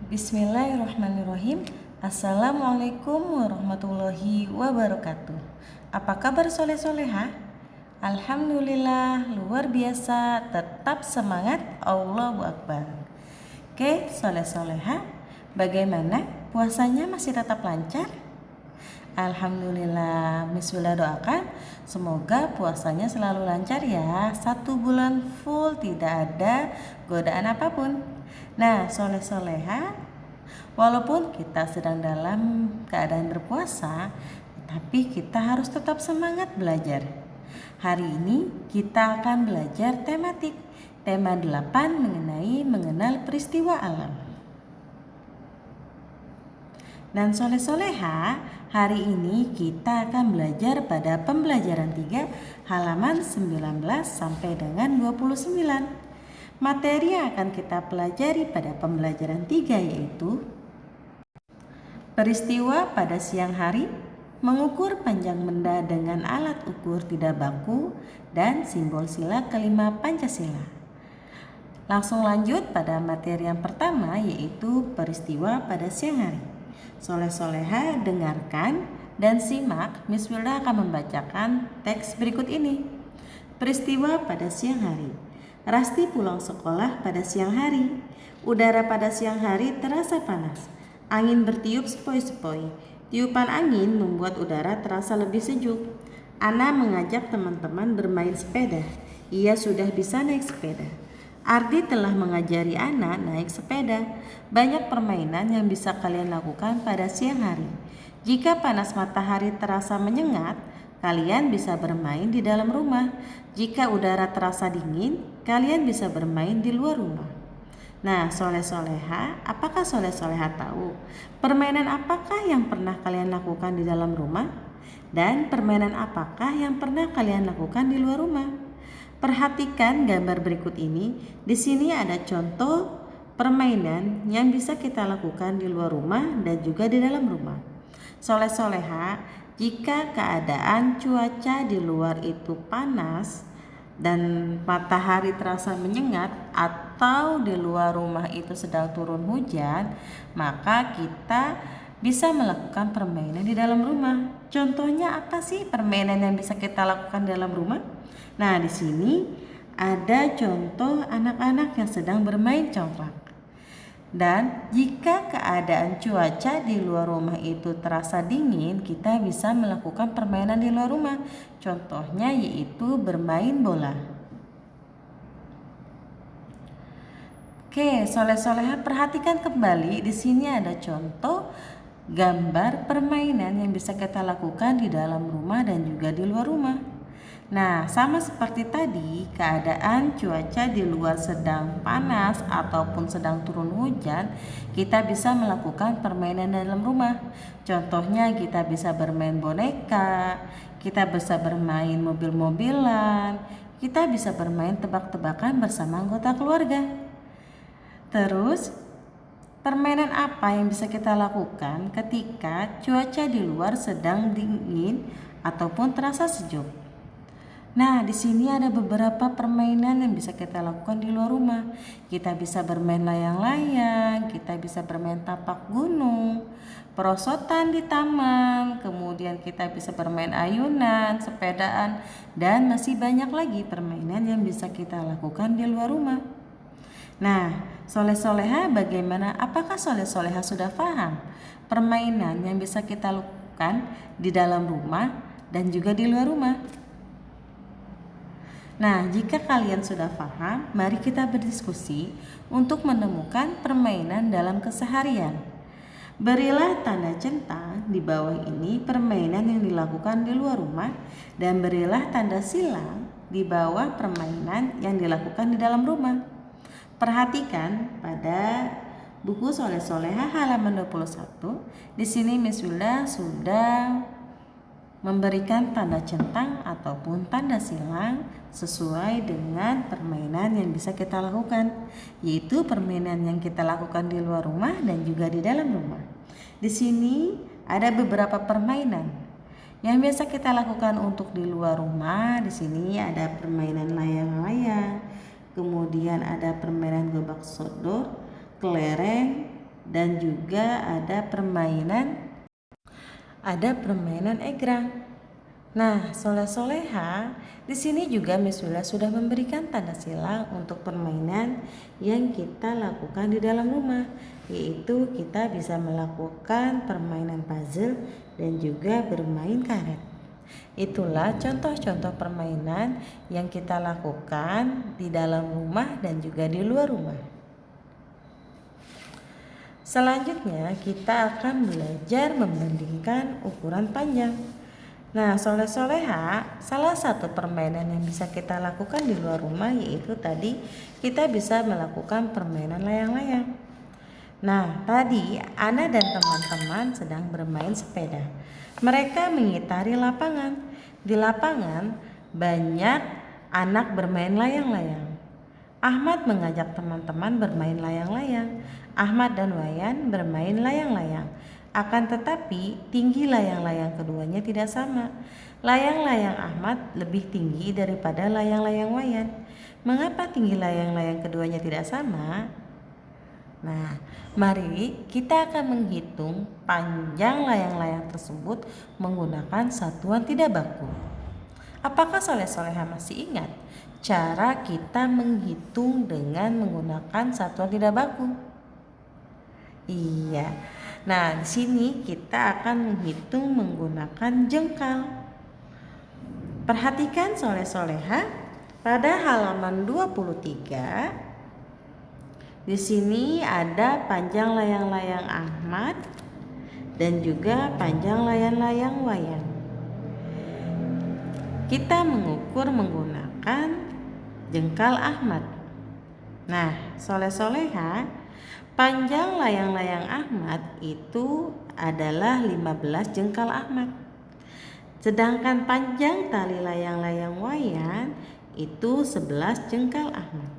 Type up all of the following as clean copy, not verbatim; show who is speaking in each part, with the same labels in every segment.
Speaker 1: Bismillahirrahmanirrahim. Assalamualaikum warahmatullahi wabarakatuh. Apa kabar soleh-soleha? Alhamdulillah, luar biasa, tetap semangat, Allahu Akbar. Oke, soleh-soleha, bagaimana? Puasanya masih tetap lancar? Alhamdulillah, bismillah doakan semoga puasanya selalu lancar ya. 1 bulan full tidak ada godaan apapun. Nah, soleh-soleha, walaupun kita sedang dalam keadaan berpuasa, tapi kita harus tetap semangat belajar. Hari ini kita akan belajar tematik. Tema 8 mengenai mengenal peristiwa alam. Dan soleh-soleha, hari ini kita akan belajar pada pembelajaran 3 halaman 19 sampai dengan 29. Materi yang akan kita pelajari pada pembelajaran 3 yaitu peristiwa pada siang hari, mengukur panjang benda dengan alat ukur tidak baku, dan simbol sila kelima Pancasila. Langsung lanjut pada materi yang pertama yaitu peristiwa pada siang hari. Soleh-soleha dengarkan dan simak, Miss Wilda akan membacakan teks berikut ini. Peristiwa pada siang hari. Rasti pulang sekolah pada siang hari. Udara pada siang hari terasa panas. Angin bertiup sepoi-sepoi. Tiupan angin membuat udara terasa lebih sejuk. Ana mengajak teman-teman bermain sepeda. Ia sudah bisa naik sepeda. Ardi telah mengajari Ana naik sepeda. Banyak permainan yang bisa kalian lakukan pada siang hari. Jika panas matahari terasa menyengat, kalian bisa bermain di dalam rumah. Jika udara terasa dingin, kalian bisa bermain di luar rumah. Nah, soleh-soleha, apakah soleh-soleha tahu permainan apakah yang pernah kalian lakukan di dalam rumah? Dan permainan apakah yang pernah kalian lakukan di luar rumah? Perhatikan gambar berikut ini. Di sini ada contoh permainan yang bisa kita lakukan di luar rumah dan juga di dalam rumah. Soleh-soleha, jika keadaan cuaca di luar itu panas dan matahari terasa menyengat atau di luar rumah itu sedang turun hujan, maka kita bisa melakukan permainan di dalam rumah. Contohnya apa sih permainan yang bisa kita lakukan di dalam rumah? Nah, di sini ada contoh anak-anak yang sedang bermain congklak. Dan jika keadaan cuaca di luar rumah itu terasa dingin, kita bisa melakukan permainan di luar rumah. Contohnya yaitu bermain bola. Oke, soleh-soleha, perhatikan kembali. Di sini ada contoh gambar permainan yang bisa kita lakukan di dalam rumah dan juga di luar rumah. Nah, sama seperti tadi, keadaan cuaca di luar sedang panas ataupun sedang turun hujan, kita bisa melakukan permainan dalam rumah. Contohnya kita bisa bermain boneka, kita bisa bermain mobil-mobilan, kita bisa bermain tebak-tebakan bersama anggota keluarga. Terus, permainan apa yang bisa kita lakukan ketika cuaca di luar sedang dingin ataupun terasa sejuk? Nah, di sini ada beberapa permainan yang bisa kita lakukan di luar rumah. Kita bisa bermain layang-layang, kita bisa bermain tapak gunung, perosotan di taman, kemudian kita bisa bermain ayunan, sepedaan, dan masih banyak lagi permainan yang bisa kita lakukan di luar rumah. Nah, soleh-soleha, bagaimana? Apakah soleh-soleha sudah paham permainan yang bisa kita lakukan di dalam rumah dan juga di luar rumah? Nah, jika kalian sudah paham, mari kita berdiskusi untuk menemukan permainan dalam keseharian. Berilah tanda centang di bawah ini permainan yang dilakukan di luar rumah dan berilah tanda silang di bawah permainan yang dilakukan di dalam rumah. Perhatikan pada buku soleh-soleha halaman 21. Di sini Miss Wilda sudah memberikan tanda centang ataupun tanda silang sesuai dengan permainan yang bisa kita lakukan, yaitu permainan yang kita lakukan di luar rumah dan juga di dalam rumah. Di sini ada beberapa permainan yang biasa kita lakukan untuk di luar rumah. Di sini ada permainan layang-layang, kemudian ada permainan gobak sodor, kelereng, dan juga ada permainan egrang. Nah, soleh-soleha, di sini juga Miss Willa sudah memberikan tanda silang untuk permainan yang kita lakukan di dalam rumah, yaitu kita bisa melakukan permainan puzzle dan juga bermain karet. Itulah contoh-contoh permainan yang kita lakukan di dalam rumah dan juga di luar rumah. Selanjutnya kita akan belajar membandingkan ukuran panjang. Nah, soleh-soleha, salah satu permainan yang bisa kita lakukan di luar rumah yaitu tadi kita bisa melakukan permainan layang-layang. Nah, tadi Ana dan teman-teman sedang bermain sepeda. Mereka mengitari lapangan. Di lapangan banyak anak bermain layang-layang. Ahmad mengajak teman-teman bermain layang-layang. Ahmad dan Wayan bermain layang-layang. Akan tetapi tinggi layang-layang keduanya tidak sama. Layang-layang Ahmad lebih tinggi daripada layang-layang Wayan. Mengapa tinggi layang-layang keduanya tidak sama? Nah, mari kita akan menghitung panjang layang-layang tersebut menggunakan satuan tidak baku. Apakah soleh-soleha masih ingat cara kita menghitung dengan menggunakan satuan tidak baku? Iya. Nah, di sini kita akan menghitung menggunakan jengkal. Perhatikan soleh-soleha pada halaman 23. Di sini ada panjang layang-layang Ahmad dan juga panjang layang-layang Wayan. Kita mengukur menggunakan jengkal Ahmad. Nah, soleh-soleha, panjang layang-layang Ahmad itu adalah 15 jengkal Ahmad. Sedangkan panjang tali layang-layang Wayan itu 11 jengkal Ahmad.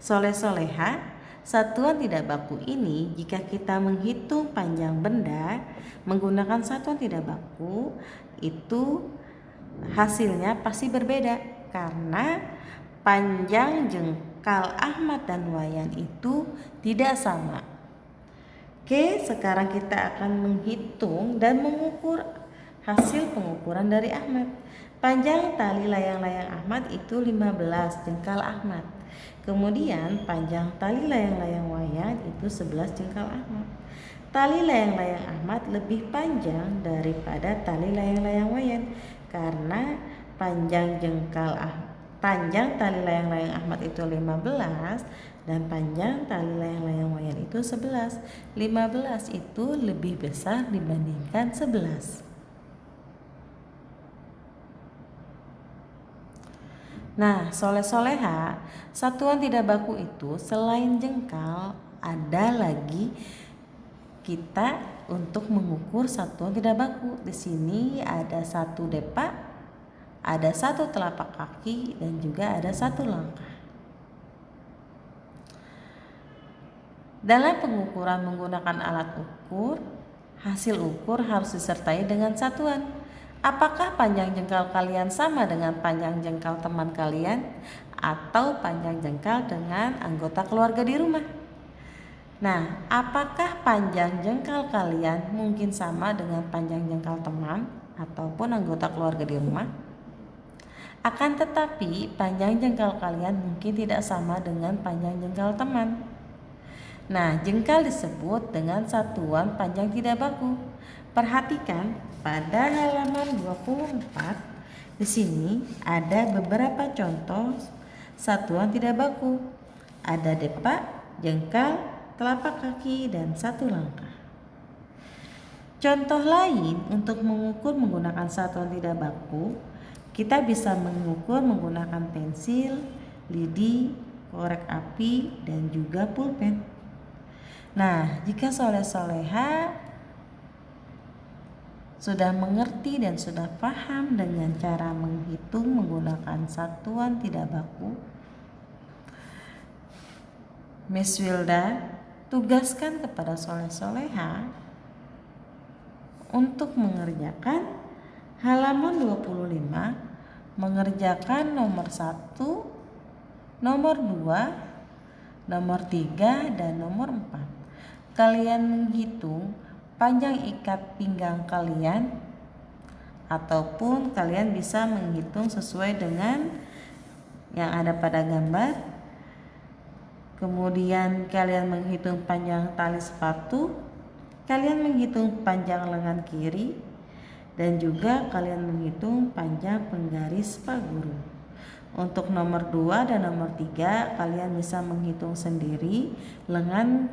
Speaker 1: Soleh-soleha, satuan tidak baku ini jika kita menghitung panjang benda menggunakan satuan tidak baku itu hasilnya pasti berbeda karena panjang jengkal Ahmad dan Wayan itu tidak sama. Oke, sekarang kita akan menghitung dan mengukur hasil pengukuran dari Ahmad. Panjang tali layang-layang Ahmad itu 15 jengkal Ahmad. Kemudian panjang tali layang-layang Wayan itu 11 jengkal Ahmad. Tali layang-layang Ahmad lebih panjang daripada tali layang-layang Wayan karena panjang tali layang-layang Ahmad itu 15 dan panjang tali layang-layang Wayan itu 11. 15 itu lebih besar dibandingkan 11. Nah, soleh-soleha, satuan tidak baku itu selain jengkal ada lagi kita untuk mengukur satuan tidak baku. Di sini ada 1 depa, ada 1 telapak kaki dan juga ada 1 langkah. Dalam pengukuran menggunakan alat ukur, hasil ukur harus disertai dengan satuan. Apakah panjang jengkal kalian sama dengan panjang jengkal teman kalian atau panjang jengkal dengan anggota keluarga di rumah? Nah, apakah panjang jengkal kalian mungkin sama dengan panjang jengkal teman ataupun anggota keluarga di rumah? Akan tetapi, panjang jengkal kalian mungkin tidak sama dengan panjang jengkal teman. Nah, jengkal disebut dengan satuan panjang tidak baku. Perhatikan pada halaman 24, di sini ada beberapa contoh satuan tidak baku. Ada depa, jengkal, telapak kaki, dan 1 langkah. Contoh lain untuk mengukur menggunakan satuan tidak baku, kita bisa mengukur menggunakan pensil, lidi, korek api, dan juga pulpen. Nah, jika soleh-soleha sudah mengerti dan sudah paham dengan cara menghitung menggunakan satuan tidak baku, Miss Wilda tugaskan kepada soleh-soleha untuk mengerjakan halaman 25, mengerjakan nomor 1, nomor 2, nomor 3, dan nomor 4. kalian menghitung panjang ikat pinggang kalian, ataupun kalian bisa menghitung sesuai dengan yang ada pada gambar. Kemudian kalian menghitung panjang tali sepatu, kalian menghitung panjang lengan kiri, dan juga kalian menghitung panjang penggaris paguru. Untuk nomor 2 dan nomor 3 kalian bisa menghitung sendiri lengan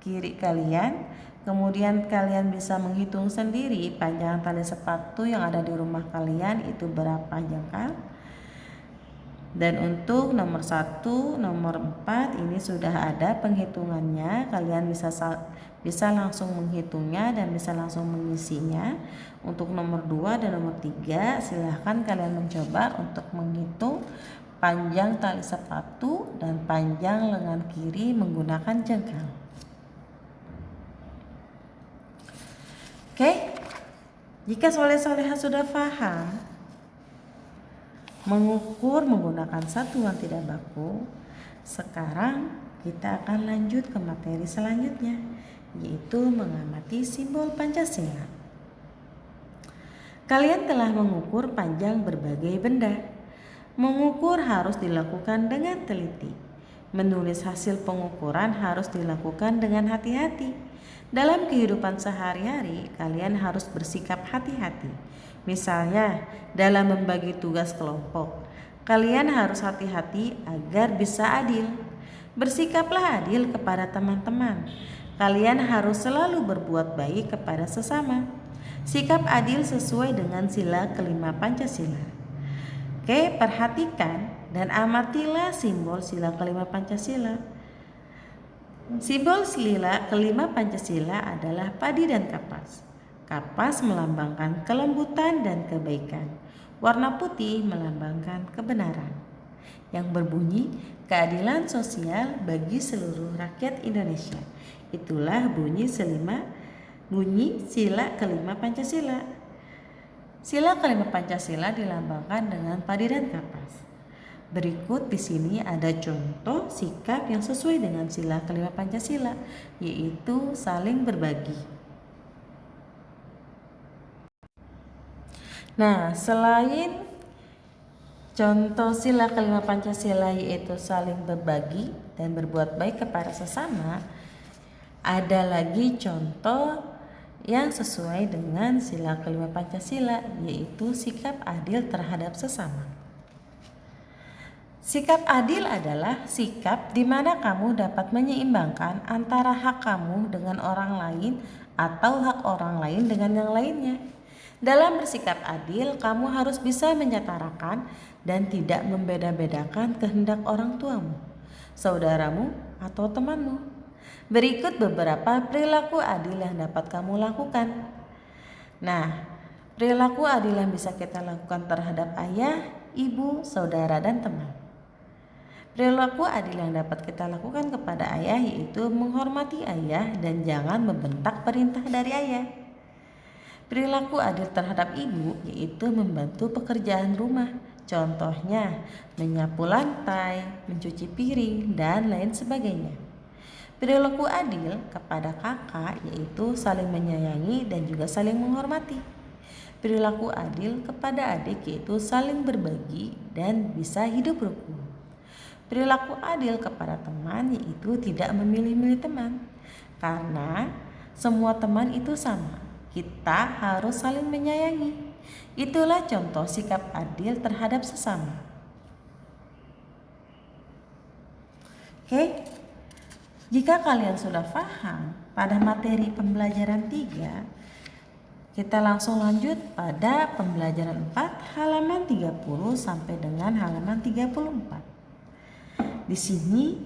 Speaker 1: kiri kalian. Kemudian kalian bisa menghitung sendiri panjang tali sepatu yang ada di rumah kalian itu berapa jengkal. Dan untuk nomor 1, nomor 4 ini sudah ada penghitungannya. Kalian bisa langsung menghitungnya dan bisa langsung mengisinya. Untuk nomor 2 dan nomor 3 silahkan kalian mencoba untuk menghitung panjang tali sepatu dan panjang lengan kiri menggunakan jengkal. Oke, jika soleh-soleha sudah paham mengukur menggunakan satuan tidak baku, sekarang kita akan lanjut ke materi selanjutnya, yaitu mengamati simbol Pancasila. Kalian telah mengukur panjang berbagai benda. Mengukur harus dilakukan dengan teliti. Menulis hasil pengukuran harus dilakukan dengan hati-hati. Dalam kehidupan sehari-hari, kalian harus bersikap hati-hati. Misalnya, dalam membagi tugas kelompok, kalian harus hati-hati agar bisa adil. Bersikaplah adil kepada teman-teman. Kalian harus selalu berbuat baik kepada sesama. Sikap adil sesuai dengan sila kelima Pancasila. Oke, perhatikan dan amatilah simbol sila kelima Pancasila. Simbol sila kelima Pancasila adalah padi dan kapas. Kapas melambangkan kelembutan dan kebaikan. Warna putih melambangkan kebenaran. Yang berbunyi keadilan sosial bagi seluruh rakyat Indonesia. Itulah bunyi sila kelima Pancasila. Sila kelima Pancasila dilambangkan dengan padi dan kapas. Berikut di sini ada contoh sikap yang sesuai dengan sila kelima Pancasila, yaitu saling berbagi. Nah, selain contoh sila kelima Pancasila yaitu saling berbagi dan berbuat baik kepada sesama, ada lagi contoh yang sesuai dengan sila kelima Pancasila, yaitu sikap adil terhadap sesama. Sikap adil adalah sikap di mana kamu dapat menyeimbangkan antara hak kamu dengan orang lain atau hak orang lain dengan yang lainnya. Dalam bersikap adil, kamu harus bisa menyetarakan dan tidak membeda-bedakan kehendak orang tuamu, saudaramu, atau temanmu. Berikut beberapa perilaku adil yang dapat kamu lakukan. Nah, perilaku adil yang bisa kita lakukan terhadap ayah, ibu, saudara, dan teman. Perilaku adil yang dapat kita lakukan kepada ayah yaitu menghormati ayah dan jangan membentak perintah dari ayah. Perilaku adil terhadap ibu yaitu membantu pekerjaan rumah. Contohnya, menyapu lantai, mencuci piring, dan lain sebagainya. Perilaku adil kepada kakak yaitu saling menyayangi dan juga saling menghormati. Perilaku adil kepada adik yaitu saling berbagi dan bisa hidup rukun. Perilaku adil kepada teman yaitu tidak memilih-milih teman, karena semua teman itu sama. Kita harus saling menyayangi. Itulah contoh sikap adil terhadap sesama. Oke. Jika kalian sudah paham pada materi pembelajaran 3, kita langsung lanjut pada pembelajaran 4 halaman 30 sampai dengan halaman 34. Di sini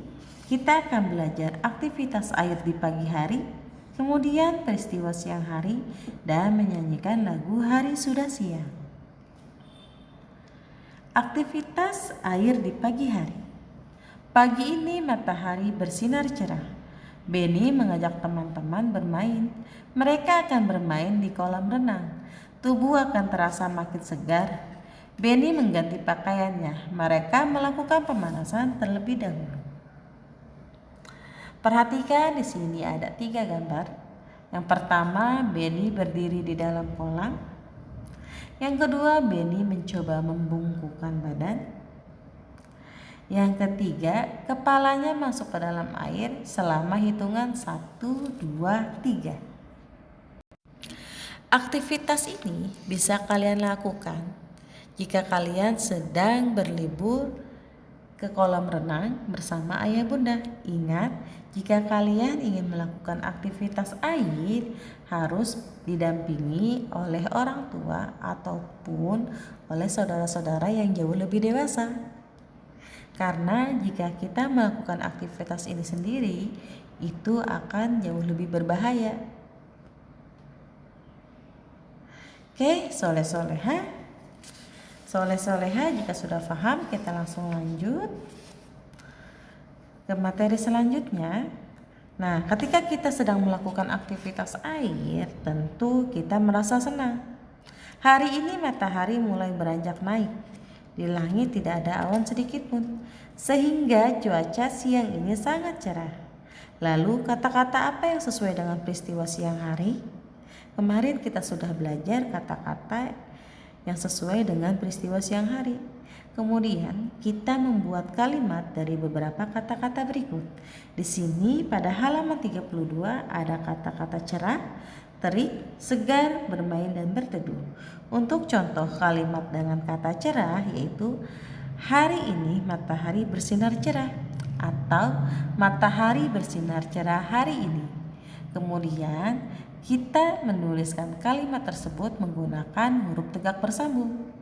Speaker 1: kita akan belajar aktivitas air di pagi hari, kemudian peristiwa siang hari, dan menyanyikan lagu Hari Sudah Siang. Aktivitas air di pagi hari. Pagi ini matahari bersinar cerah. Benny mengajak teman-teman bermain. Mereka akan bermain di kolam renang. Tubuh akan terasa makin segar. Benny mengganti pakaiannya. Mereka melakukan pemanasan terlebih dahulu. Perhatikan di sini ada 3 gambar. Yang pertama, Benny berdiri di dalam kolam. Yang kedua, Benny mencoba membungkukkan badan. Yang ketiga, kepalanya masuk ke dalam air selama hitungan 1, 2, 3. Aktivitas ini bisa kalian lakukan jika kalian sedang berlibur ke kolam renang bersama ayah bunda. Ingat, jika kalian ingin melakukan aktivitas air harus didampingi oleh orang tua ataupun oleh saudara-saudara yang jauh lebih dewasa. Karena jika kita melakukan aktivitas ini sendiri, itu akan jauh lebih berbahaya. Oke, soleh-soleha. Soleh-soleha, jika sudah paham, kita langsung lanjut ke materi selanjutnya. Nah, ketika kita sedang melakukan aktivitas air, tentu kita merasa senang. Hari ini matahari mulai beranjak naik. Di langit tidak ada awan sedikit pun, sehingga cuaca siang ini sangat cerah. Lalu kata-kata apa yang sesuai dengan peristiwa siang hari? Kemarin kita sudah belajar kata-kata yang sesuai dengan peristiwa siang hari. Kemudian kita membuat kalimat dari beberapa kata-kata berikut. Di sini pada halaman 32 ada kata-kata cerah, terik, segar, bermain, dan berteduh. Untuk contoh kalimat dengan kata cerah yaitu hari ini matahari bersinar cerah atau matahari bersinar cerah hari ini. Kemudian kita menuliskan kalimat tersebut menggunakan huruf tegak bersambung.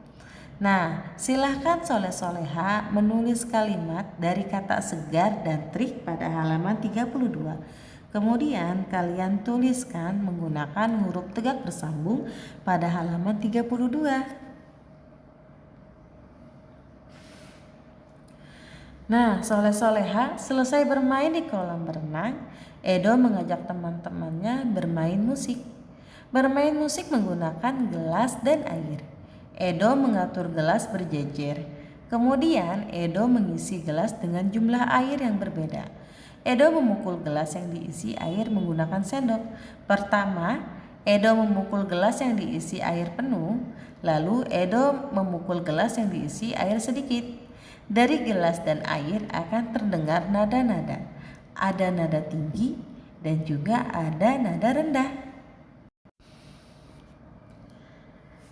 Speaker 1: Nah, silahkan soleh-soleha menulis kalimat dari kata segar dan terik pada halaman 32. Kemudian kalian tuliskan menggunakan huruf tegak bersambung pada halaman 32. Nah, soleh-soleha selesai bermain di kolam berenang, Edo mengajak teman-temannya bermain musik. Bermain musik menggunakan gelas dan air. Edo mengatur gelas berjejer. Kemudian Edo mengisi gelas dengan jumlah air yang berbeda. Edo memukul gelas yang diisi air menggunakan sendok. Pertama, Edo memukul gelas yang diisi air penuh, lalu Edo memukul gelas yang diisi air sedikit. Dari gelas dan air akan terdengar nada-nada. Ada nada tinggi dan juga ada nada rendah.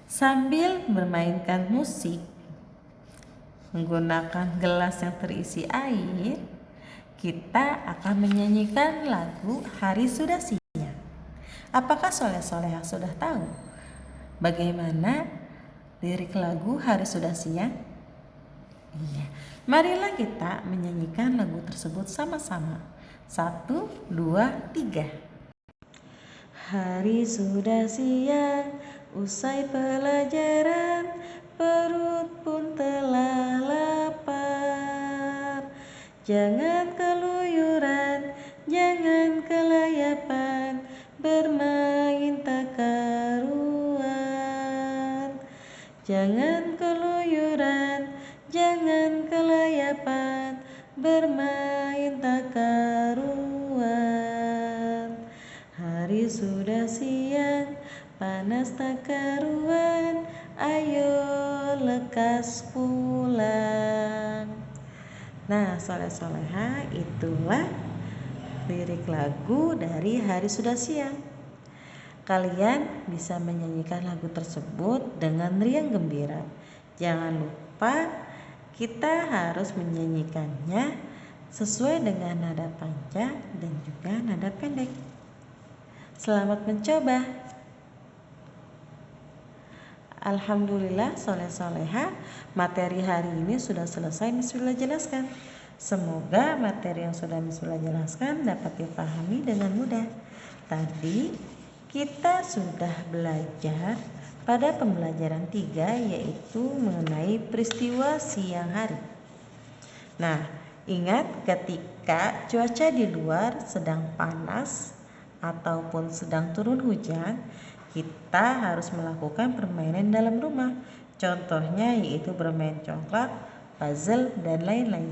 Speaker 1: Sambil bermainkan musik menggunakan gelas yang terisi air, kita akan menyanyikan lagu Hari Sudah Siang. Apakah soleh-soleha sudah tahu bagaimana lirik lagu Hari Sudah Siang? Iya, marilah kita menyanyikan lagu tersebut sama-sama. 1, 2, 3. Hari sudah siang, usai pelajaran, perut pun telah lapar. Jangan keluyuran, jangan kelayapan, bermain tak karuan. Jangan keluyuran, jangan kelayapan, bermain tak karuan. Hari sudah siang, panas tak karuan, ayo lekas pulang. Nah, soleh-soleha, itulah lirik lagu dari Hari Sudah Siang. Kalian bisa menyanyikan lagu tersebut dengan riang gembira. Jangan lupa kita harus menyanyikannya sesuai dengan nada panjang dan juga nada pendek. Selamat mencoba. Alhamdulillah soleh-soleha, materi hari ini sudah selesai Miss Willa jelaskan. Semoga materi yang sudah Miss Willa jelaskan dapat dipahami dengan mudah. Tadi kita sudah belajar pada pembelajaran 3 yaitu mengenai peristiwa siang hari. Nah, ingat ketika cuaca di luar sedang panas ataupun sedang turun hujan, kita harus melakukan permainan dalam rumah. Contohnya yaitu bermain congklak, puzzle, dan lain-lain.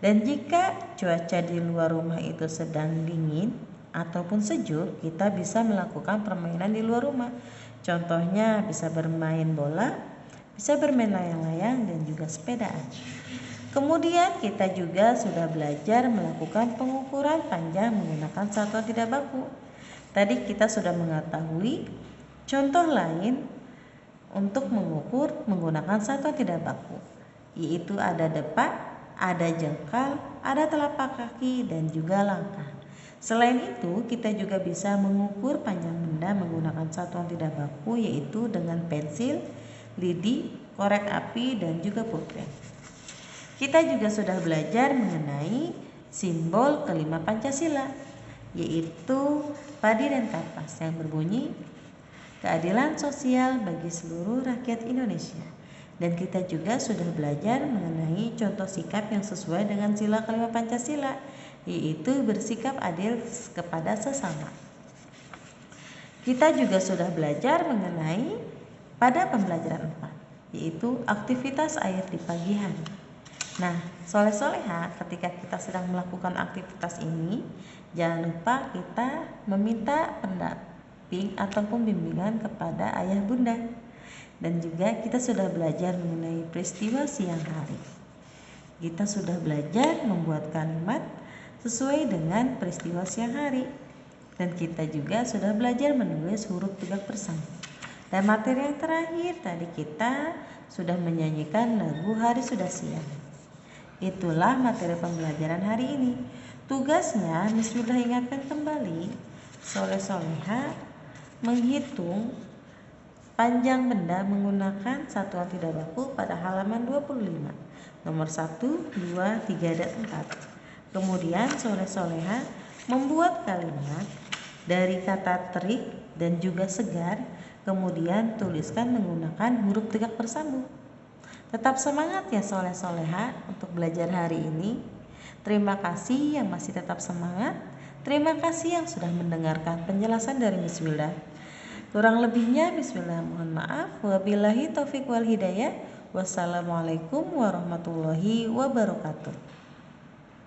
Speaker 1: Dan jika cuaca di luar rumah itu sedang dingin ataupun sejuk, kita bisa melakukan permainan di luar rumah. Contohnya bisa bermain bola, bisa bermain layang-layang, dan juga sepedaan. Kemudian kita juga sudah belajar melakukan pengukuran panjang menggunakan satuan tidak baku. Tadi kita sudah mengetahui contoh lain untuk mengukur menggunakan satuan tidak baku, yaitu ada depak, ada jengkal, ada telapak kaki, dan juga langkah. Selain itu, kita juga bisa mengukur panjang benda menggunakan satuan tidak baku, yaitu dengan pensil, lidi, korek api, dan juga pulpen. Kita juga sudah belajar mengenai simbol kelima Pancasila, yaitu padi dan kapas yang berbunyi keadilan sosial bagi seluruh rakyat Indonesia. Dan kita juga sudah belajar mengenai contoh sikap yang sesuai dengan sila kelima Pancasila, yaitu bersikap adil kepada sesama. Kita juga sudah belajar mengenai pada pembelajaran 4, yaitu aktivitas air di pagi hari. Nah, soleh-soleha, ketika kita sedang melakukan aktivitas ini, jangan lupa kita meminta pendamping ataupun bimbingan kepada ayah bunda. Dan juga kita sudah belajar mengenai peristiwa siang hari. Kita sudah belajar membuat kalimat sesuai dengan peristiwa siang hari. Dan kita juga sudah belajar menulis huruf tegak bersambung. Dan materi yang terakhir tadi kita sudah menyanyikan lagu Hari Sudah Siang. Itulah materi pembelajaran hari ini. Tugasnya, Miss Wilda ingatkan kembali, soleh-soleha menghitung panjang benda menggunakan satuan tidak baku pada halaman 25. Nomor 1, 2, 3, dan 4. Kemudian soleh-soleha membuat kalimat dari kata terik dan juga segar, kemudian tuliskan menggunakan huruf tegak bersambung. Tetap semangat ya soleh-soleha untuk belajar hari ini. Terima kasih yang masih tetap semangat. Terima kasih yang sudah mendengarkan penjelasan dari Miss Wilda. Kurang lebihnya Miss Wilda mohon maaf. Wabillahi taufik wal hidayah. Wassalamualaikum warahmatullahi wabarakatuh.